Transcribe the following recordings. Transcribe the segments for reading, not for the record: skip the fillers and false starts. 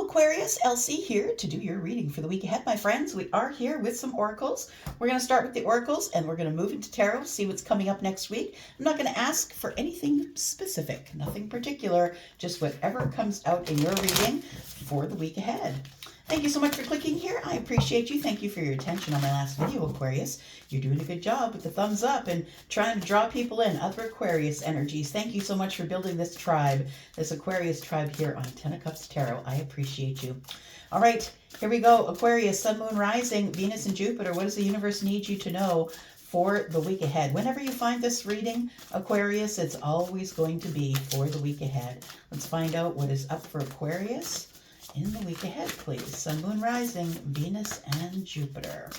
Aquarius, Elsie here to do your reading for the week ahead, my friends. We are here with some oracles. We're going to start with the oracles and we're going to move into tarot, see what's coming up next week. I'm not going to ask for anything specific, nothing particular, just whatever comes out in your reading for the week ahead. Thank you so much for clicking here. I appreciate you. Thank you for your attention on my last video, Aquarius. You're doing a good job with the thumbs up and trying to draw people in, other Aquarius energies. Thank you so much for building this tribe, this Aquarius tribe here on Ten of Cups Tarot. I appreciate you. All right, here we go. Aquarius, Sun, Moon, Rising, Venus, and Jupiter. What does the universe need you to know for the week ahead? Whenever you find this reading, Aquarius, it's always going to be for the week ahead. Let's find out what is up for Aquarius in the week ahead, please. Sun, Moon, Rising, Venus, and Jupiter.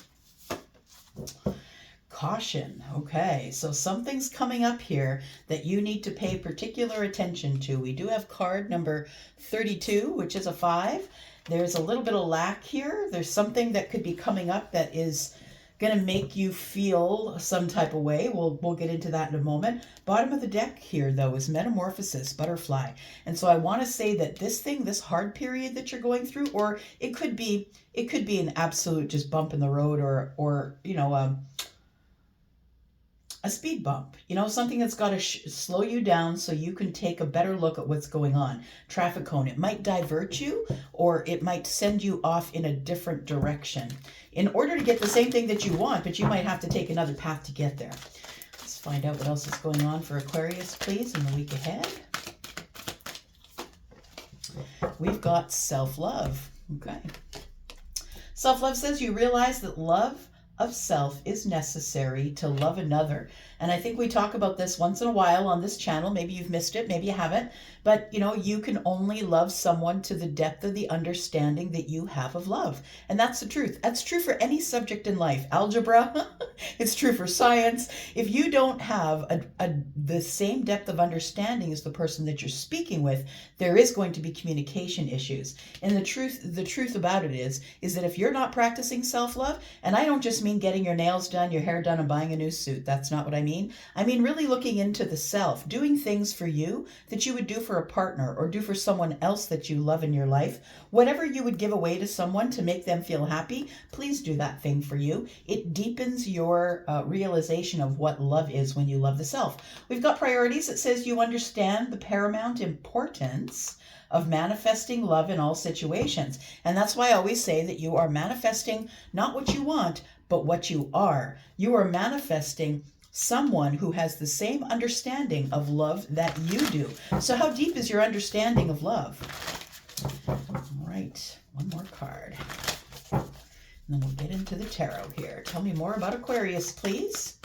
Caution. Okay, so something's coming up here that you need to pay particular attention to. We do have card number 32, which is a 5. There's a little bit of lack here. There's something that could be coming up that is going to make you feel some type of way. We'll get into that in a moment. Bottom of the deck here, though, is Metamorphosis, Butterfly. And so I want to say that this thing, this hard period that you're going through, or it could be an absolute just bump in the road, or you know, a speed bump, you know, something that's got to slow you down so you can take a better look at what's going on. Traffic cone, it might divert you or it might send you off in a different direction in order to get the same thing that you want, but you might have to take another path to get there. Let's find out what else is going on for Aquarius, please, in the week ahead. We've got self-love. Okay. Self-love says you realize that love of self is necessary to love another. And I think we talk about this once in a while on this channel. Maybe you've missed it, maybe you haven't. But, you know, you can only love someone to the depth of the understanding that you have of love. And that's the truth. That's true for any subject in life. Algebra, it's true for science. If you don't have the same depth of understanding as the person that you're speaking with, there is going to be communication issues. And the truth about it is that if you're not practicing self-love, and I don't just mean getting your nails done, your hair done, and buying a new suit. That's not what I mean. I mean really looking into the self, doing things for you that you would do for a partner or do for someone else that you love in your life. Whatever you would give away to someone to make them feel happy, please do that thing for you. It deepens your realization of what love is when you love the self. We've got priorities. It says you understand the paramount importance of manifesting love in all situations. And that's why I always say that you are manifesting not what you want, but what you are. You are manifesting someone who has the same understanding of love that you do. So how deep is your understanding of love? All right, one more card. And then we'll get into the tarot here. Tell me more about Aquarius, please.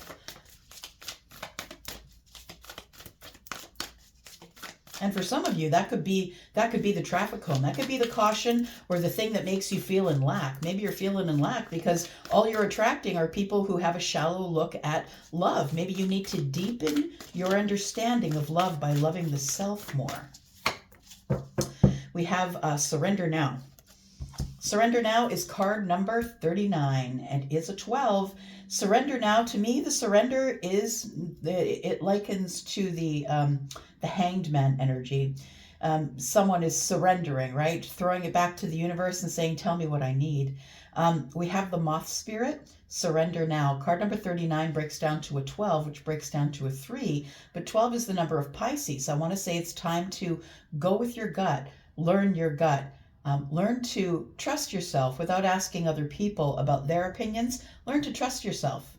And for some of you, that could be the traffic cone. That could be the caution or the thing that makes you feel in lack. Maybe you're feeling in lack because all you're attracting are people who have a shallow look at love. Maybe you need to deepen your understanding of love by loving the self more. We have Surrender Now. Surrender Now is card number 39 and is a 12. Surrender Now, to me, the surrender is, it likens to the Hanged Man energy. Someone is surrendering, right? Throwing it back to the universe and saying, tell me what I need. We have the Moth Spirit, Surrender Now. Card number 39 breaks down to a 12, which breaks down to a 3. But 12 is the number of Pisces. I want to say it's time to go with your gut, learn your gut. Learn to trust yourself without asking other people about their opinions. Learn to trust yourself,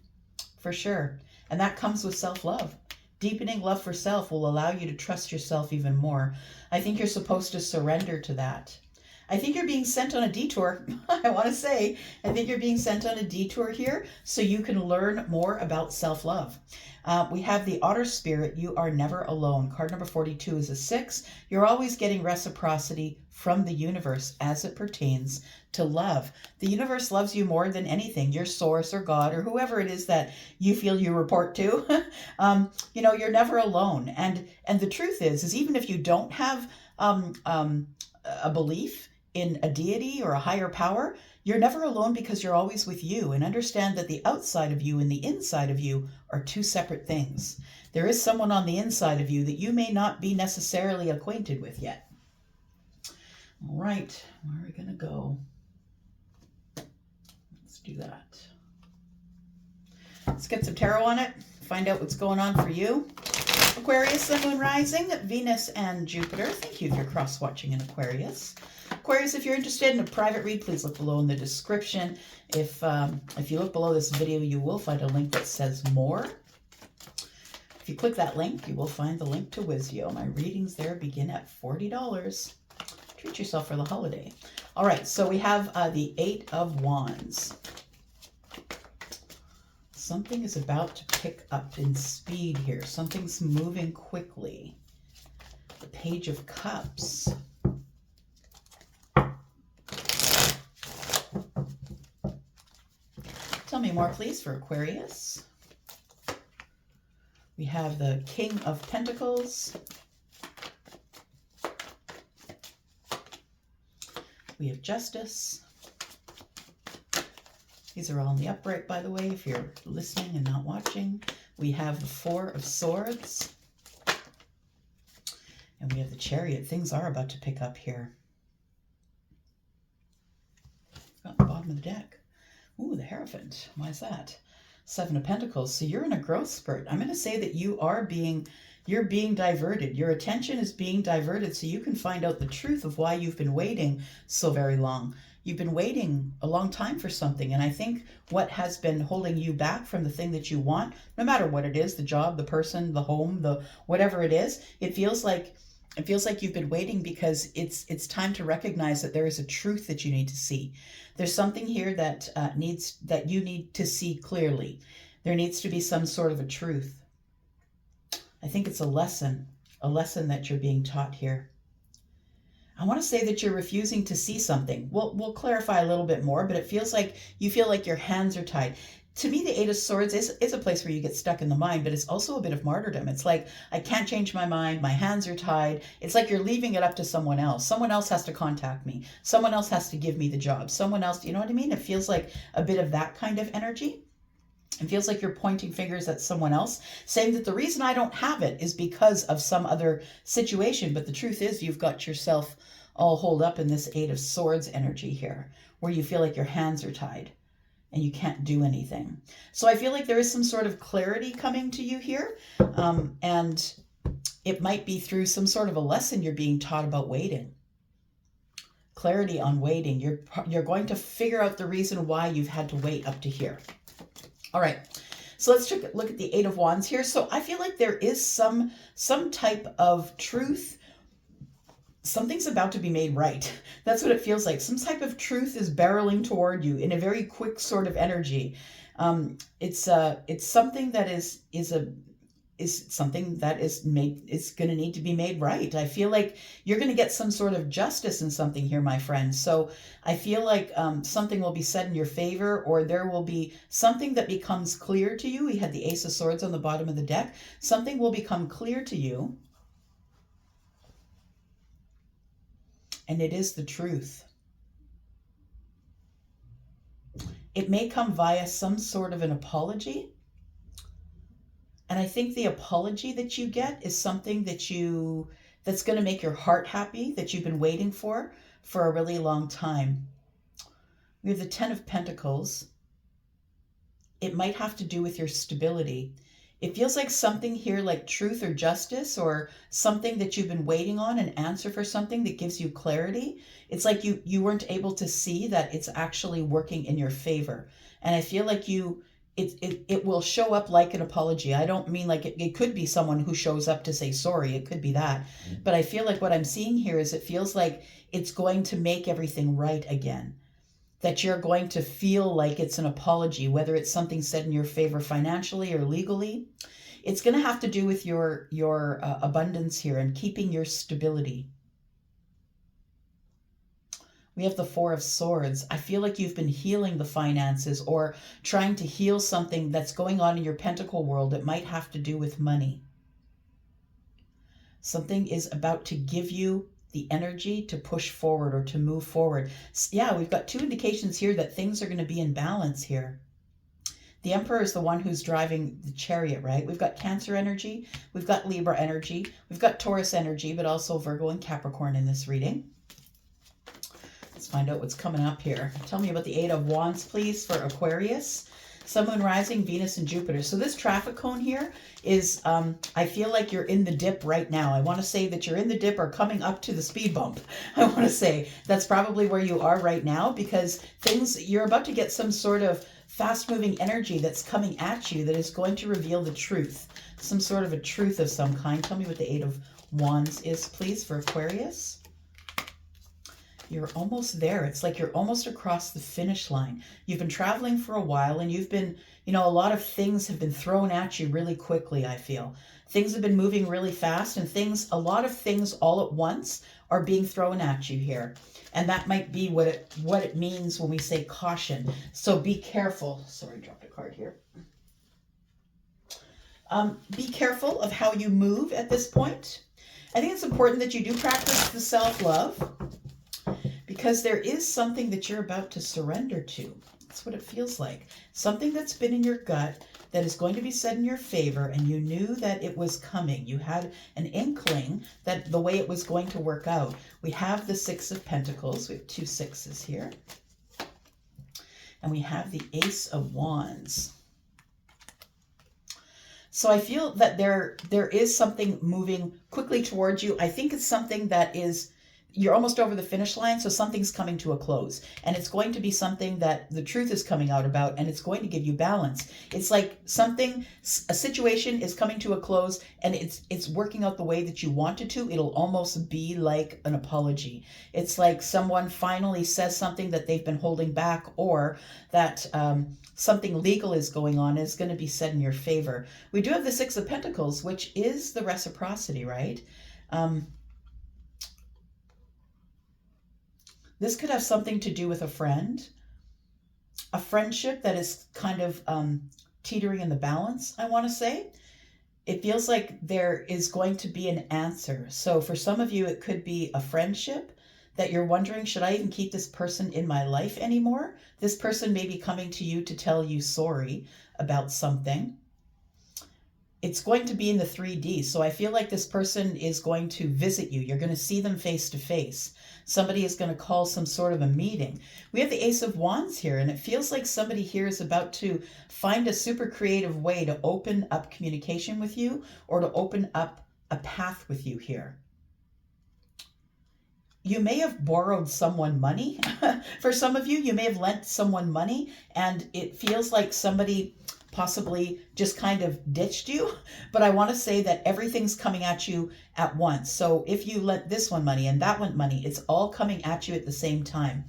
for sure. And that comes with self-love. Deepening love for self will allow you to trust yourself even more. I think you're supposed to surrender to that. I think you're being sent on a detour. I want to say, I think you're being sent on a detour here so you can learn more about self-love. We have the Otter Spirit, You Are Never Alone. Card number 42 is a 6. You're always getting reciprocity from the universe as it pertains to love. The universe loves you more than anything, your source or God or whoever it is that you feel you report to. You know, you're never alone. And the truth is even if you don't have a belief in a deity or a higher power, you're never alone because you're always with you. And understand that the outside of you and the inside of you are two separate things. There is someone on the inside of you that you may not be necessarily acquainted with yet. All right, where are we going to go? Let's do that. Let's get some tarot on it, find out what's going on for you. Aquarius, Sun, Moon, Rising, Venus, and Jupiter. Thank you if you're cross-watching in Aquarius. Aquarius, if you're interested in a private read, please look below in the description. If you look below this video, you will find a link that says more. If you click that link, you will find the link to Wizio. My readings there begin at $40. Treat yourself for the holiday. All right, so we have the Eight of Wands. Something is about to pick up in speed here. Something's moving quickly. The Page of Cups. Tell me more, please, for Aquarius. We have the King of Pentacles. We have Justice. These are all in the upright, by the way, if you're listening and not watching. We have the Four of Swords. And we have the Chariot. Things are about to pick up here. Got the bottom of the deck. Ooh, the Hierophant. Why is that? Seven of Pentacles. So you're in a growth spurt. I'm going to say that you're being diverted. Your attention is being diverted so you can find out the truth of why you've been waiting so very long. You've been waiting a long time for something, and I think what has been holding you back from the thing that you want, no matter what it is, the job, the person, the home, the whatever it is, it feels like you've been waiting because it's time to recognize that there is a truth that you need to see. There's something here that you need to see clearly. There needs to be some sort of a truth. I think it's a lesson that you're being taught here. I want to say that you're refusing to see something. We'll clarify a little bit more, but it feels like you feel like your hands are tied. To me, the Eight of Swords is a place where you get stuck in the mind, but it's also a bit of martyrdom. It's like, I can't change my mind. My hands are tied. It's like you're leaving it up to someone else. Someone else has to contact me. Someone else has to give me the job. Someone else, you know what I mean? It feels like a bit of that kind of energy. It feels like you're pointing fingers at someone else, saying that the reason I don't have it is because of some other situation. But the truth is you've got yourself all holed up in this Eight of Swords energy here, where you feel like your hands are tied and you can't do anything. So I feel like there is some sort of clarity coming to you here. And it might be through some sort of a lesson you're being taught about waiting. Clarity on waiting. You're going to figure out the reason why you've had to wait up to here. All right, so let's look at the Eight of Wands here. So I feel like there is some type of truth. Something's about to be made right. That's what it feels like. Some type of truth is barreling toward you in a very quick sort of energy. It's something that is something that is going to need to be made right. I feel like you're going to get some sort of justice in something here, my friend. So I feel like something will be said in your favor, or there will be something that becomes clear to you. We had the Ace of Swords on the bottom of the deck. Something will become clear to you. And it is the truth. It may come via some sort of an apology. And I think the apology that you get is something that's going to make your heart happy, that you've been waiting for a really long time. We have the Ten of Pentacles. It might have to do with your stability. It feels like something here like truth or justice, or something that you've been waiting on, an answer for something that gives you clarity. It's like you weren't able to see that it's actually working in your favor. And I feel like it will show up like an apology. I don't mean like it could be someone who shows up to say sorry. It could be that. But I feel like what I'm seeing here is it feels like it's going to make everything right again. That you're going to feel like it's an apology, whether it's something said in your favor financially or legally. It's going to have to do with your abundance here and keeping your stability. We have the Four of Swords. I feel like you've been healing the finances or trying to heal something that's going on in your pentacle world. It might have to do with money. Something is about to give you the energy to push forward or to move forward. Yeah, we've got two indications here that things are going to be in balance here. The Emperor is the one who's driving the chariot, right? We've got Cancer energy, we've got Libra energy, we've got Taurus energy, but also Virgo and Capricorn in this reading. Let's find out what's coming up here. Tell me about the Eight of Wands, please, for Aquarius. Sun, Moon, Rising, Venus, and Jupiter. So this traffic cone here is, I feel like you're in the dip right now. I want to say that you're in the dip or coming up to the speed bump. I want to say that's probably where you are right now, because you're about to get some sort of fast-moving energy that's coming at you that is going to reveal the truth. Some sort of a truth of some kind. Tell me what the Eight of Wands is, please, for Aquarius. You're almost there. It's like you're almost across the finish line. You've been traveling for a while, and you've been, a lot of things have been thrown at you really quickly, I feel. Things have been moving really fast, and a lot of things all at once are being thrown at you here. And that might be what it means when we say caution. So be careful. Sorry, I dropped a card here. Be careful of how you move at this point. I think it's important that you do practice the self-love, because there is something that you're about to surrender to. That's what it feels like. Something that's been in your gut that is going to be said in your favor, and you knew that it was coming. You had an inkling that the way it was going to work out. We have the Six of Pentacles. We have 2 sixes here. And we have the Ace of Wands. So I feel that there is something moving quickly towards you. I think it's something that you're almost over the finish line, so something's coming to a close. And it's going to be something that the truth is coming out about, and it's going to give you balance. It's like a situation is coming to a close, and it's working out the way that you want it to. It'll almost be like an apology. It's like someone finally says something that they've been holding back, or that something legal is going on, is going to be said in your favor. We do have the Six of Pentacles, which is the reciprocity, right? This could have something to do with a friend, a friendship that is kind of teetering in the balance, I want to say. It feels like there is going to be an answer. So for some of you, it could be a friendship that you're wondering, should I even keep this person in my life anymore? This person may be coming to you to tell you sorry about something. It's going to be in the 3D. So I feel like this person is going to visit you. You're going to see them face to face. Somebody is going to call some sort of a meeting. We have the Ace of Wands here, and it feels like somebody here is about to find a super creative way to open up communication with you, or to open up a path with you here. You may have borrowed someone money. For some of you, you may have lent someone money, and it feels like somebody possibly just kind of ditched you. But I want to say that everything's coming at you at once. So if you lent this one money and that one money, it's all coming at you at the same time.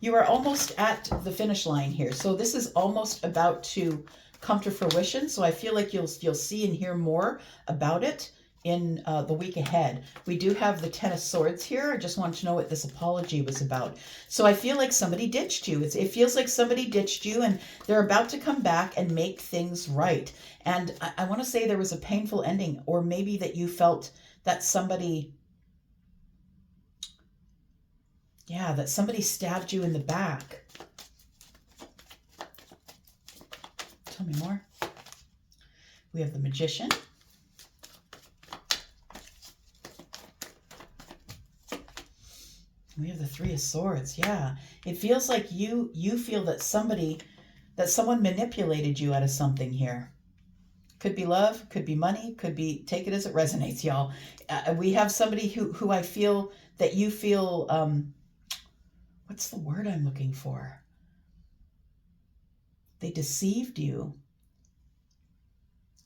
You are almost at the finish line here. So this is almost about to come to fruition. So I feel like you'll see and hear more about it in the week ahead. We do have the Ten of Swords here. I just wanted to know what this apology was about. So I feel like somebody ditched you. It feels like somebody ditched you, and they're about to come back and make things right. And I want to say there was a painful ending, or maybe that you felt that somebody stabbed you in the back. Tell me more. We have the Magician. We have the Three of Swords. Yeah. It feels like you feel that someone manipulated you out of something here. Could be love, could be money, could be, take it as it resonates, y'all. We have somebody who I feel that you feel, what's the word I'm looking for? They deceived you.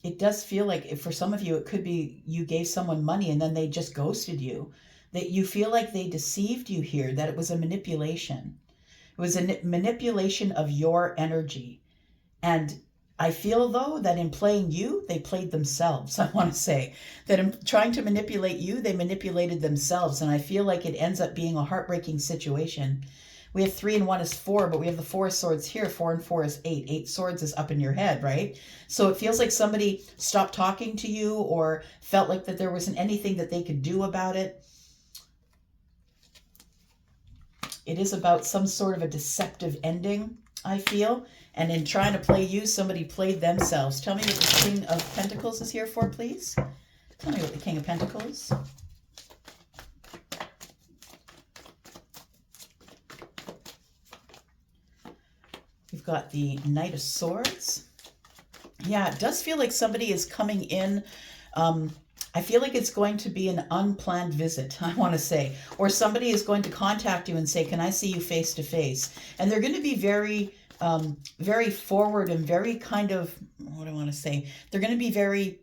It does feel like, for some of you, it could be you gave someone money and then they just ghosted you. That you feel like they deceived you here, that it was a manipulation. It was a manipulation of your energy. And I feel, though, that in playing you, they played themselves. I want to say that in trying to manipulate you, they manipulated themselves. And I feel like it ends up being a heartbreaking situation. We have 3 and 1 is 4, but we have the 4 of Swords here. 4 and 4 is 8. 8 swords is up in your head, right? So it feels like somebody stopped talking to you, or felt like that there wasn't anything that they could do about it. It is about some sort of a deceptive ending, I feel. And in trying to play you, somebody played themselves. Tell me what the King of Pentacles is here for, please. Tell me what the King of Pentacles. We've got the Knight of Swords. Yeah, it does feel like somebody is coming in. I feel like it's going to be an unplanned visit, I want to say. Or somebody is going to contact you and say, can I see you face to face? And they're going to be very, very forward and very kind of, what do I want to say? They're going to be very,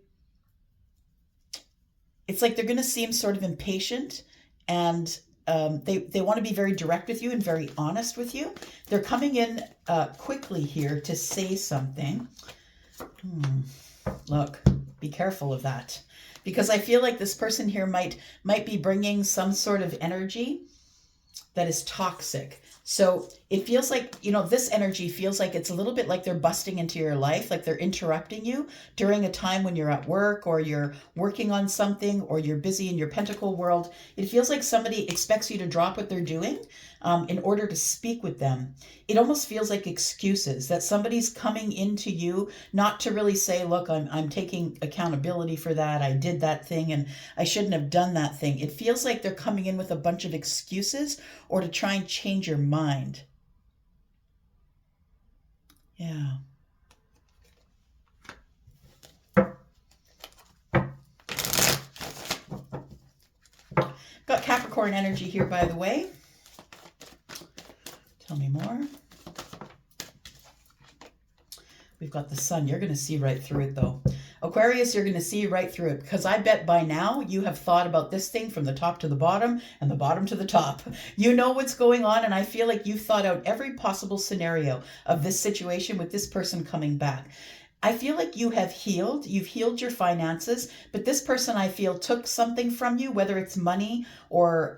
it's like they're going to seem sort of impatient, and they want to be very direct with you and very honest with you. They're coming in quickly here to say something. Look, be careful of that, because I feel like this person here might be bringing some sort of energy that is toxic. So it feels like, you know, this energy feels like it's a little bit like they're busting into your life, like they're interrupting you during a time when you're at work or you're working on something or you're busy in your pentacle world. It feels like somebody expects you to drop what they're doing in order to speak with them. It almost feels like excuses, that somebody's coming into you not to really say, look, I'm taking accountability for that. I did that thing and I shouldn't have done that thing. It feels like they're coming in with a bunch of excuses or to try and change your mind. Yeah. Got Capricorn energy here, by the way. Tell me more. We've got the Sun. You're going to see right through it, though. Aquarius, you're going to see right through it, because I bet by now you have thought about this thing from the top to the bottom and the bottom to the top. You know what's going on, and I feel like you've thought out every possible scenario of this situation with this person coming back. I feel like you have healed. You've healed your finances, but this person, I feel, took something from you, whether it's money or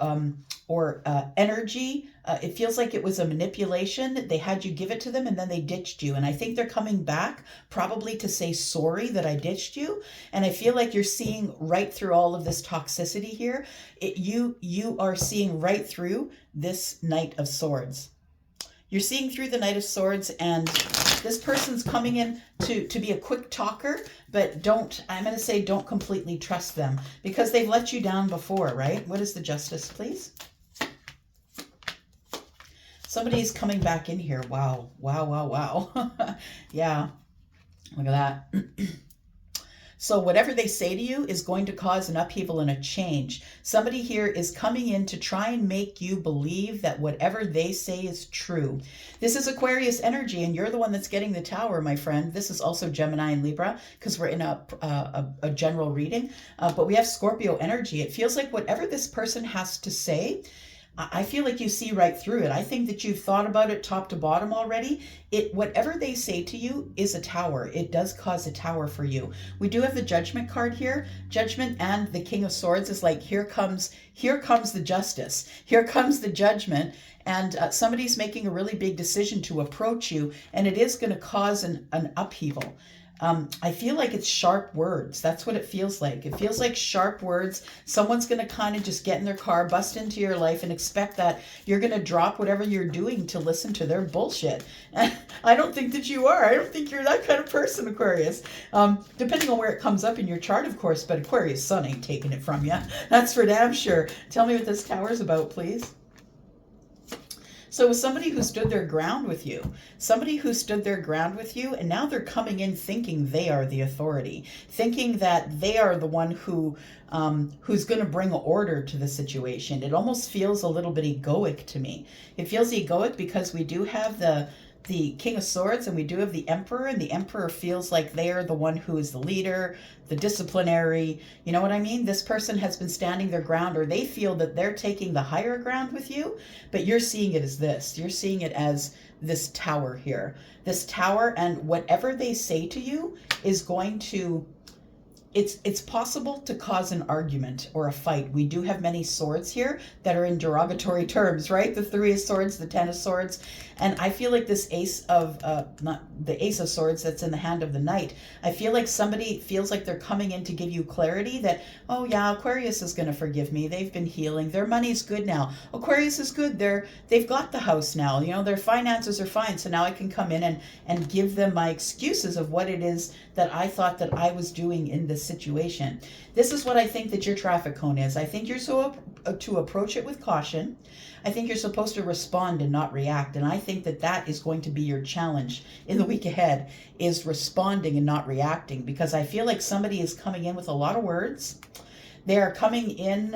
energy. It feels like it was a manipulation. They had you give it to them and then they ditched you. And I think they're coming back probably to say sorry that I ditched you. And I feel like you're seeing right through all of this toxicity here. You are seeing right through this Knight of Swords. You're seeing through the Knight of Swords, and this person's coming in to be a quick talker, but I'm going to say don't completely trust them, because they've let you down before, right? What is the Justice, please? Somebody's coming back in here. Wow. Wow, wow, wow. Yeah, look at that. So whatever they say to you is going to cause an upheaval and a change. Somebody here is coming in to try and make you believe that whatever they say is true. This is Aquarius energy, and you're the one that's getting the Tower, my friend. This is also Gemini and Libra, because we're in a general reading. But we have Scorpio energy. It feels like whatever this person has to say, I feel like you see right through it. I think that you've thought about it top to bottom already. Whatever they say to you is a tower. It does cause a tower for you. We do have the Judgment card here. Judgment and the King of Swords is like, here comes the Justice. Here comes the Judgment. And somebody's making a really big decision to approach you, and it is going to cause an upheaval. I feel like it's sharp words. That's what it feels like. It feels like sharp words. Someone's going to kind of just get in their car, bust into your life, and expect that you're going to drop whatever you're doing to listen to their bullshit. And I don't think that you are. I don't think you're that kind of person, Aquarius. Depending on where it comes up in your chart, of course, but Aquarius Sun ain't taking it from you. That's for damn sure. Tell me what this tower's about, please. So it was somebody who stood their ground with you, and now they're coming in thinking they are the authority, thinking that they are the one who's going to bring order to the situation. It almost feels a little bit egoic to me. It feels egoic because we do have the King of Swords and we do have the Emperor, and the Emperor feels like they are the one who is the leader, the disciplinary. You know what I mean? This person has been standing their ground, or they feel that they're taking the higher ground with you, but you're seeing it as this. You're seeing it as this tower here. This tower, and whatever they say to you is going to... It's possible to cause an argument or a fight. We do have many swords here that are in derogatory terms, right? The 3 of Swords, the 10 of Swords. And I feel like this not the Ace of Swords that's in the hand of the Knight, I feel like somebody feels like they're coming in to give you clarity that, oh yeah, Aquarius is going to forgive me. They've been healing. Their money's good now. Aquarius is good. They've got the house now. You know, their finances are fine. So now I can come in and give them my excuses of what it is that I thought that I was doing in this situation. This is what I think that your traffic cone is. I think you're so to approach it with caution. I think you're supposed to respond and not react. And I think that that is going to be your challenge in the week ahead, is responding and not reacting, because I feel like somebody is coming in with a lot of words. They are coming in.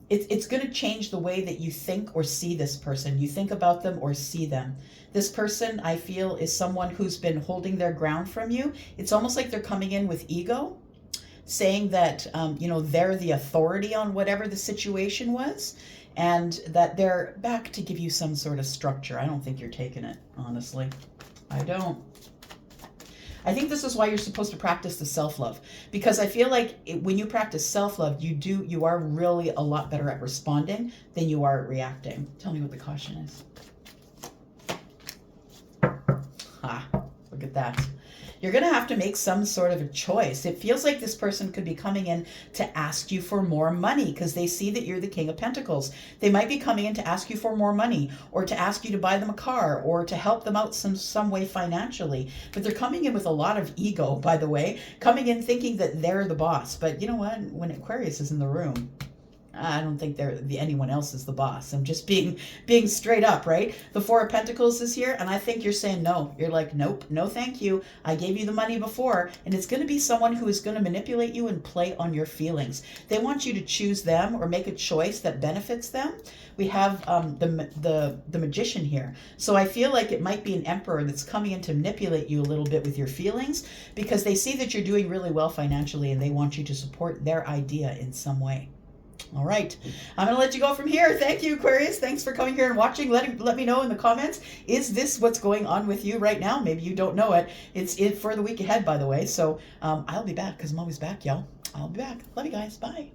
It's going to change the way that you think or see this person. You think about them or see them. This person, I feel, is someone who's been holding their ground from you. It's almost like they're coming in with ego, saying that, they're the authority on whatever the situation was, and that they're back to give you some sort of structure. I don't think you're taking it, honestly. I don't. I think this is why you're supposed to practice the self-love, because I feel like when you practice self-love, you are really a lot better at responding than you are at reacting. Tell me what the caution is. Look at that. You're going to have to make some sort of a choice. It feels like this person could be coming in to ask you for more money because they see that you're the King of Pentacles. They might be coming in to ask you for more money, or to ask you to buy them a car, or to help them out some way financially. But they're coming in with a lot of ego, by the way, coming in thinking that they're the boss. But you know what? When Aquarius is in the room, I don't think anyone else is the boss. I'm just being straight up, right? The Four of Pentacles is here, and I think you're saying no. You're like, nope, no thank you. I gave you the money before, and it's going to be someone who is going to manipulate you and play on your feelings. They want you to choose them or make a choice that benefits them. We have the Magician here. So I feel like it might be an Emperor that's coming in to manipulate you a little bit with your feelings, because they see that you're doing really well financially, and they want you to support their idea in some way. All right, I'm going to let you go from here. Thank you, Aquarius. Thanks for coming here and watching. Let me know in the comments, is this what's going on with you right now? Maybe you don't know it. It's it for the week ahead, by the way. So I'll be back, because I'm always back, y'all. I'll be back. Love you guys. Bye.